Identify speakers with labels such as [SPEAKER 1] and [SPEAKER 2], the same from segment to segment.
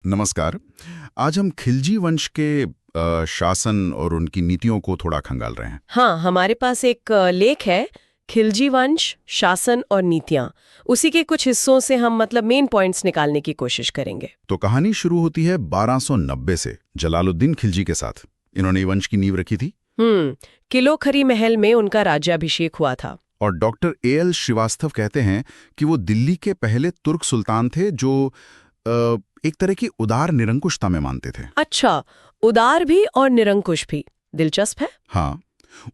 [SPEAKER 1] नमस्कार। आज हम खिलजी वंश के शासन और उनकी नीतियों को थोड़ा खंगाल रहे हैं।
[SPEAKER 2] हाँ, हमारे पास एक लेख है, खिलजी वंश, शासन और नीतियां। उसी के कुछ हिस्सों से हम मेन पॉइंट्स निकालने की कोशिश करेंगे।
[SPEAKER 1] तो कहानी शुरू होती है 1290 से जलालुद्दीन खिलजी के साथ। इन्होंने वंश की नींव रखी थी।
[SPEAKER 2] किलोखरी महल में उनका राज्याभिषेक हुआ था।
[SPEAKER 1] और डॉक्टर A.L. श्रीवास्तव कहते हैं कि वो दिल्ली के पहले तुर्क सुल्तान थे जो एक तरह की उदार निरंकुशता में मानते थे।
[SPEAKER 2] अच्छा, उदार भी और निरंकुश भी, दिलचस्प है।
[SPEAKER 1] हाँ,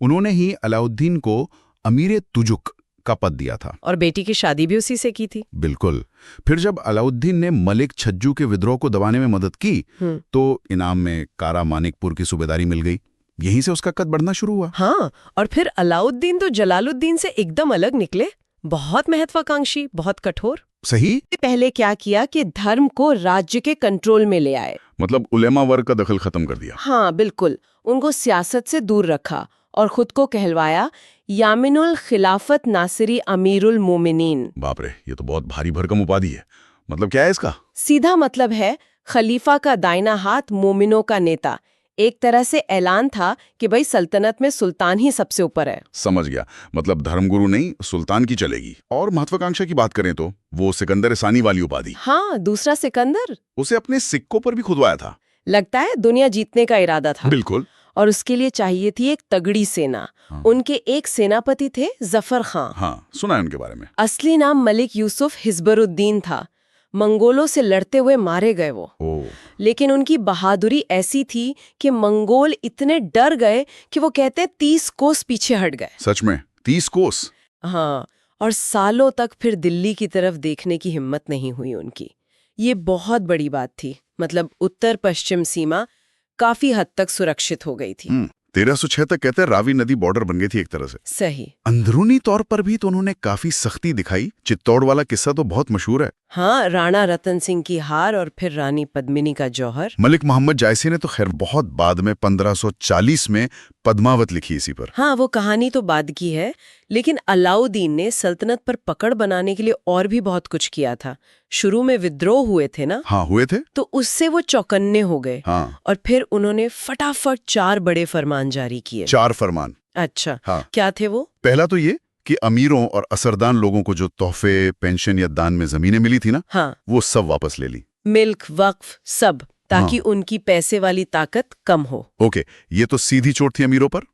[SPEAKER 1] उन्होंने ही अलाउद्दीन को अमीर तुजुक का पद दिया था।
[SPEAKER 2] और बेटी की शादी भी उसी से की थी।
[SPEAKER 1] बिल्कुल। फिर जब अलाउद्दीन ने मलिक छज्जू के विद्रोह को दबाने में मदद की तो इनाम में कारा मानिकपुर की सूबेदारी मिल गई। यहीं से उसका कद बढ़ना शुरू हुआ।
[SPEAKER 2] हाँ, और फिर अलाउद्दीन तो जलालुद्दीन से एकदम अलग निकले। बहुत महत्वाकांक्षी, बहुत कठोर।
[SPEAKER 1] सही।
[SPEAKER 2] पहले क्या किया कि धर्म को राज्य के कंट्रोल में ले आए।
[SPEAKER 1] मतलब उलेमा वर्ग का दखल खत्म कर दिया।
[SPEAKER 2] हाँ बिल्कुल, उनको सियासत से दूर रखा और खुद को कहलवाया यामिनुल खिलाफत नासिरी अमीरुल मोमिनीन।
[SPEAKER 1] बाप रे, ये तो बहुत भारी भरकम उपाधि है। मतलब क्या है इसका?
[SPEAKER 2] सीधा मतलब है खलीफा का दाहिना हाथ, मोमिनों का नेता। एक तरह से ऐलान था कि भाई सल्तनत में सुल्तान ही सबसे ऊपर है।
[SPEAKER 1] समझ गया। मतलब धर्मगुरु नहीं, सुल्तान की चलेगी। और महत्वाकांक्षा की बात करें तो वो सिकंदर सानी वाली उपाधि।
[SPEAKER 2] हाँ, दूसरा सिकंदर।
[SPEAKER 1] उसे अपने सिक्कों पर भी खुदवाया था।
[SPEAKER 2] लगता है दुनिया जीतने का इरादा था।
[SPEAKER 1] बिल्कुल।
[SPEAKER 2] और उसके लिए चाहिए थी एक तगड़ी सेना। उनके एक सेनापति थे जफर खां।
[SPEAKER 1] हाँ, सुना है उनके बारे में।
[SPEAKER 2] असली नाम मलिक यूसुफ हिजबरुद्दीन था। मंगोलों से लड़ते हुए मारे गए वो। लेकिन उनकी बहादुरी ऐसी थी कि मंगोल इतने डर गए कि वो कहते 30 कोस पीछे हट गए।
[SPEAKER 1] सच में 30 कोस?
[SPEAKER 2] हाँ, और सालों तक फिर दिल्ली की तरफ देखने की हिम्मत नहीं हुई उनकी। ये बहुत बड़ी बात थी। मतलब उत्तर पश्चिम सीमा काफी हद तक सुरक्षित हो गई थी।
[SPEAKER 1] 1306 तक कहते हैं रावी नदी बॉर्डर बन गई थी एक तरह से।
[SPEAKER 2] सही।
[SPEAKER 1] अंदरूनी तौर पर भी तो उन्होंने काफी सख्ती दिखाई। चित्तौड़ वाला किस्सा तो बहुत मशहूर है।
[SPEAKER 2] हाँ, राणा रतन सिंह की हार और फिर रानी पद्मिनी का जौहर।
[SPEAKER 1] मलिक मोहम्मद जायसी ने तो खैर बहुत बाद में 1540 में पद्मावत लिखी इसी पर।
[SPEAKER 2] हाँ, वो कहानी तो बाद की है, लेकिन अलाउद्दीन ने सल्तनत पर पकड़ बनाने के लिए और भी बहुत कुछ किया था। शुरू में विद्रोह हुए थे ना?
[SPEAKER 1] हाँ, हुए थे।
[SPEAKER 2] तो उससे वो चौकन्ने हो गए।
[SPEAKER 1] हाँ।
[SPEAKER 2] और फिर उन्होंने फटाफट 4 बड़े फरमान जारी किए।
[SPEAKER 1] 4 फरमान?
[SPEAKER 2] अच्छा।
[SPEAKER 1] हाँ।
[SPEAKER 2] क्या थे वो?
[SPEAKER 1] पहला तो ये कि अमीरों और असरदान लोगों को जो तोहफे, पेंशन या दान में जमीनें मिली थी ना,
[SPEAKER 2] हाँ,
[SPEAKER 1] वो सब वापस ले ली।
[SPEAKER 2] मिल्क, वक्फ, सब, ताकि उनकी पैसे वाली ताकत कम हो।
[SPEAKER 1] ओके, ये तो सीधी चोट थी अमीरों पर।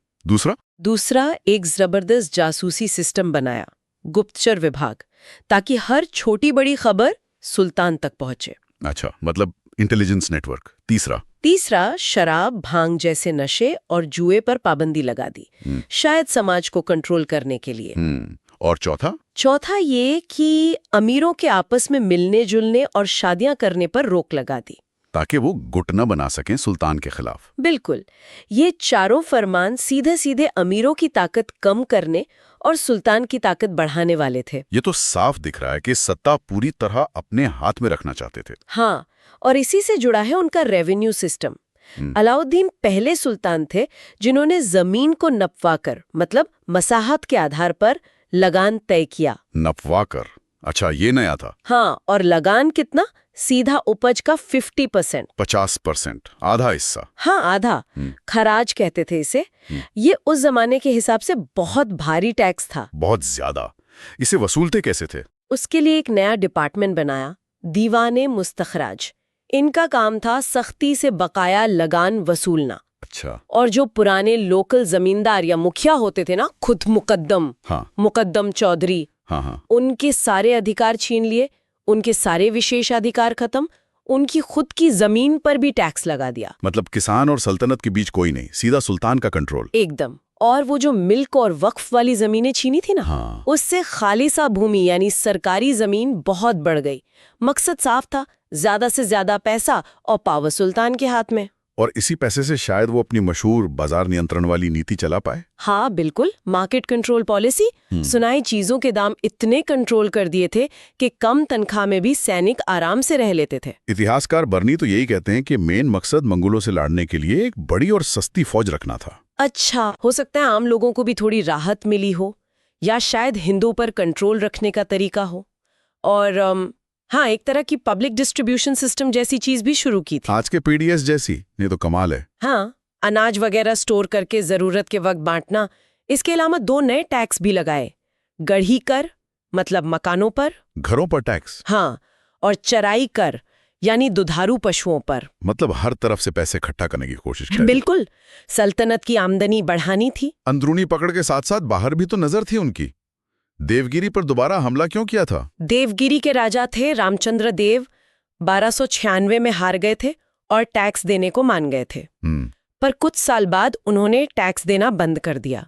[SPEAKER 1] दूसरा,
[SPEAKER 2] एक जबरदस्त जासूसी सिस्टम बनाया, गुप्तचर विभाग, ताकि हर छोटी बड़ी खबर सुल्तान तक पहुंचे।
[SPEAKER 1] अच्छा, मतलब इंटेलिजेंस नेटवर्क।
[SPEAKER 2] तीसरा, शराब, भांग जैसे नशे और जुए पर पाबंदी लगा दी, शायद समाज को कंट्रोल करने के लिए।
[SPEAKER 1] और चौथा
[SPEAKER 2] ये कि अमीरों के आपस में मिलने जुलने और शादियां करने पर रोक लगा दी,
[SPEAKER 1] ताकि वो गुट न बना सकें सुल्तान के खिलाफ।
[SPEAKER 2] बिल्कुल। ये चारों फरमान सीधे सीधे अमीरों की ताकत कम करने और सुल्तान की ताकत बढ़ाने वाले थे।
[SPEAKER 1] ये तो साफ दिख रहा है कि सत्ता पूरी तरह अपने हाथ में रखना चाहते थे।
[SPEAKER 2] हाँ, और इसी से जुड़ा है उनका रेवेन्यू सिस्टम। अलाउद्दीन पहले सुल्तान थे जिन्होंने जमीन को नपवाकर, मतलब मसाहत के आधार पर लगान तय किया।
[SPEAKER 1] नपवाकर? अच्छा, ये नया था।
[SPEAKER 2] हाँ, और लगान कितना? सीधा उपज का 50%।
[SPEAKER 1] 50%? आधा हिस्सा?
[SPEAKER 2] हाँ, आधा। खराज कहते थे इसे। ये उस जमाने के हिसाब से बहुत भारी टैक्स था।
[SPEAKER 1] बहुत ज्यादा। इसे वसूलते कैसे थे?
[SPEAKER 2] उसके लिए एक नया डिपार्टमेंट बनाया, दीवाने मुस्तखराज। इनका काम था सख्ती से बकाया लगान वसूलना।
[SPEAKER 1] अच्छा।
[SPEAKER 2] और जो पुराने लोकल जमींदार या मुखिया होते थे ना, खुद मुकद्दम, मुकद्दम चौधरी, उनके सारे अधिकार छीन लिए, उनके सारे विशेषाधिकार खत्म, उनकी खुद की जमीन पर भी टैक्स लगा दिया।
[SPEAKER 1] मतलब किसान और सल्तनत के बीच कोई नहीं, सीधा सुल्तान का कंट्रोल।
[SPEAKER 2] एकदम। और वो जो मिल्क और वक्फ वाली जमीनें छीनी थी ना, उससे खालिसा भूमि यानी सरकारी जमीन बहुत बढ़ गई। मकसद साफ था, ज्यादा से ज्यादा पैसा और पावर सुल्तान के हाथ में।
[SPEAKER 1] और इसी पैसे से शायद वो अपनी मशहूर बाजार नियंत्रण वाली नीति चला पाए।
[SPEAKER 2] हाँ बिल्कुल, मार्केट कंट्रोल पॉलिसी। सुनाई चीजों के दाम इतने कंट्रोल कर दिए थे कि कम तनख्वाह में भी सैनिक आराम से रह लेते थे।
[SPEAKER 1] इतिहासकार बर्नी तो यही कहते हैं कि मेन मकसद मंगोलों से लड़ने के लिए एक बड़ी और सस्ती फौज रखना था।
[SPEAKER 2] अच्छा, हो सकता है आम लोगों को भी थोड़ी राहत मिली हो, या शायद हिंदू पर कंट्रोल रखने का तरीका हो। और हाँ, एक तरह की पब्लिक डिस्ट्रीब्यूशन सिस्टम जैसी चीज भी शुरू की थी।
[SPEAKER 1] आज के पीडीएस जैसी, ये तो कमाल है।
[SPEAKER 2] हाँ, अनाज वगैरह स्टोर करके जरूरत के वक्त बांटना। इसके अलावा 2 नए टैक्स भी लगाए, गढ़ी कर मतलब मकानों पर,
[SPEAKER 1] घरों पर टैक्स,
[SPEAKER 2] हाँ, और चराई कर यानी दुधारू पशुओं पर।
[SPEAKER 1] मतलब हर तरफ से पैसे इकट्ठा करने की कोशिश की।
[SPEAKER 2] बिल्कुल, सल्तनत की आमदनी बढ़ानी थी।
[SPEAKER 1] अंदरूनी पकड़ के साथ साथ बाहर भी तो नजर थी उनकी। देवगिरी पर दोबारा हमला क्यों किया था?
[SPEAKER 2] देवगिरी के राजा थे रामचंद्र देव, 1296 में हार गए थे और टैक्स देने को मान गए थे। पर कुछ साल बाद उन्होंने टैक्स देना बंद कर दिया,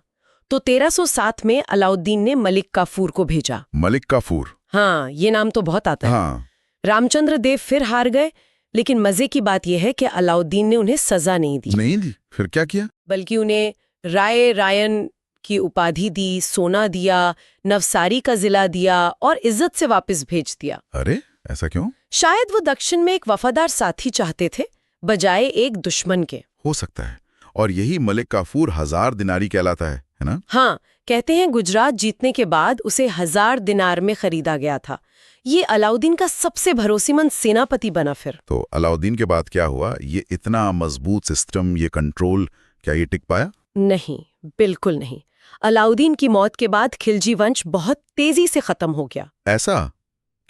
[SPEAKER 2] तो 1307 में अलाउद्दीन ने मलिक काफूर को भेजा।
[SPEAKER 1] मलिक काफूर?
[SPEAKER 2] हाँ, ये नाम तो बहुत आता है।
[SPEAKER 1] हाँ।
[SPEAKER 2] रामचंद्र देव फिर हार गए, लेकिन मजे की बात यह है कि अलाउद्दीन ने उन्हें सजा नहीं दी।
[SPEAKER 1] फिर क्या किया?
[SPEAKER 2] बल्कि उन्हें राय रायन की उपाधि दी, सोना दिया, नवसारी का जिला दिया और इज्जत से वापस भेज दिया।
[SPEAKER 1] अरे, ऐसा क्यों?
[SPEAKER 2] शायद वो दक्षिण में एक वफादार साथी चाहते थे, बजाय एक दुश्मन के।
[SPEAKER 1] हो सकता है। और यही मलिक काफूर 1000 दिनारी कहलाता है ना?
[SPEAKER 2] हाँ, कहते हैं गुजरात जीतने के बाद उसे 1000 दिनार में खरीदा गया था। ये अलाउद्दीन का सबसे भरोसेमंद सेनापति बना फिर।
[SPEAKER 1] तो अलाउद्दीन के बाद क्या हुआ? ये इतना मजबूत सिस्टम, ये कंट्रोल, क्या ये टिक पाया?
[SPEAKER 2] नहीं, बिल्कुल नहीं। अलाउद्दीन की मौत के बाद खिलजी वंश बहुत तेजी से खत्म हो गया।
[SPEAKER 1] ऐसा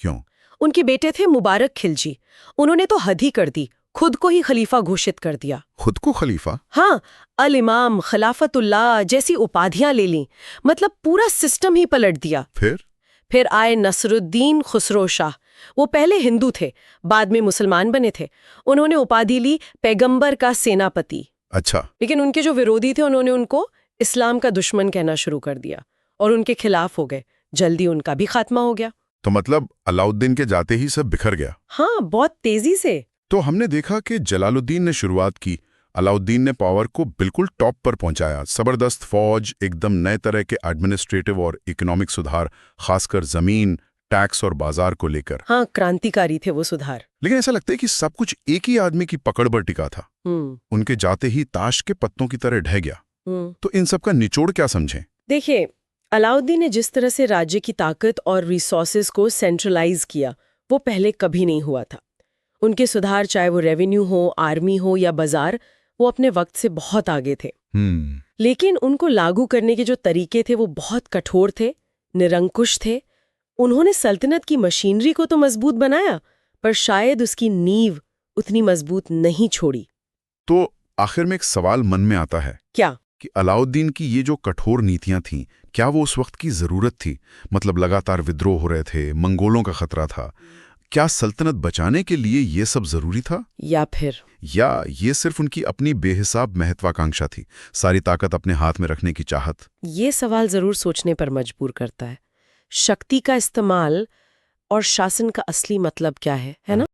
[SPEAKER 1] क्यों?
[SPEAKER 2] उनके बेटे थे मुबारक खिलजी, उन्होंने तो हद ही कर दी, खुद को ही खलीफा घोषित कर दिया।
[SPEAKER 1] खुद को खलीफा?
[SPEAKER 2] हाँ, अल इमाम, खिलाफतुल्लाह जैसी उपाधियां ले ली, मतलब पूरा सिस्टम ही पलट दिया। फिर आए नसरुद्दीन खुसरो शाह। वो पहले हिंदू थे, बाद में मुसलमान बने थे। उन्होंने उपाधि ली पैगंबर का सेनापति।
[SPEAKER 1] अच्छा।
[SPEAKER 2] लेकिन उनके जो विरोधी थे उन्होंने उनको इस्लाम का दुश्मन कहना शुरू कर दिया और उनके खिलाफ हो गए। जल्दी उनका भी खात्मा हो गया।
[SPEAKER 1] तो मतलब अलाउद्दीन के जाते ही सब बिखर गया?
[SPEAKER 2] हाँ, बहुत तेजी से।
[SPEAKER 1] तो हमने देखा कि जलालुद्दीन ने शुरुआत की, अलाउद्दीन ने पावर को बिल्कुल टॉप पर पहुंचाया। जबरदस्त फौज, एकदम नए तरह के एडमिनिस्ट्रेटिव और इकोनॉमिक सुधार, खासकर जमीन, टैक्स और बाजार को लेकर।
[SPEAKER 2] हाँ, क्रांतिकारी थे वो सुधार।
[SPEAKER 1] लेकिन ऐसा लगता है कि सब कुछ एक ही आदमी की पकड़ पर टिका था। उनके जाते ही ताश के पत्तों की तरह ढह गया। तो इन सब का निचोड़ क्या समझें?
[SPEAKER 2] देखिए, अलाउद्दीन ने जिस तरह से राज्य की ताकत और रिसोर्सेज को सेंट्रलाइज किया, वो पहले कभी नहीं हुआ था। उनके सुधार, चाहे वो रेवेन्यू हो, आर्मी हो या बाजार, वो अपने वक्त से बहुत आगे थे। लेकिन उनको लागू करने के जो तरीके थे वो बहुत कठोर थे, निरंकुश थे। उन्होंने सल्तनत की मशीनरी को तो मजबूत बनाया, पर शायद उसकी नींव उतनी मजबूत नहीं छोड़ी।
[SPEAKER 1] तो आखिर में एक सवाल मन में आता है,
[SPEAKER 2] क्या?
[SPEAKER 1] कि अलाउद्दीन की ये जो कठोर नीतियां थीं, क्या वो उस वक्त की जरूरत थी? मतलब लगातार विद्रोह हो रहे थे, मंगोलों का खतरा था। क्या सल्तनत बचाने के लिए ये सब जरूरी था? या ये सिर्फ उनकी अपनी बेहिसाब महत्वाकांक्षा थी, सारी ताकत अपने हाथ में रखने की चाहत?
[SPEAKER 2] ये सवाल जरूर सोचने पर मजबूर करता है। शक्ति का इस्तेमाल और शासन का असली मतलब क्या है ना?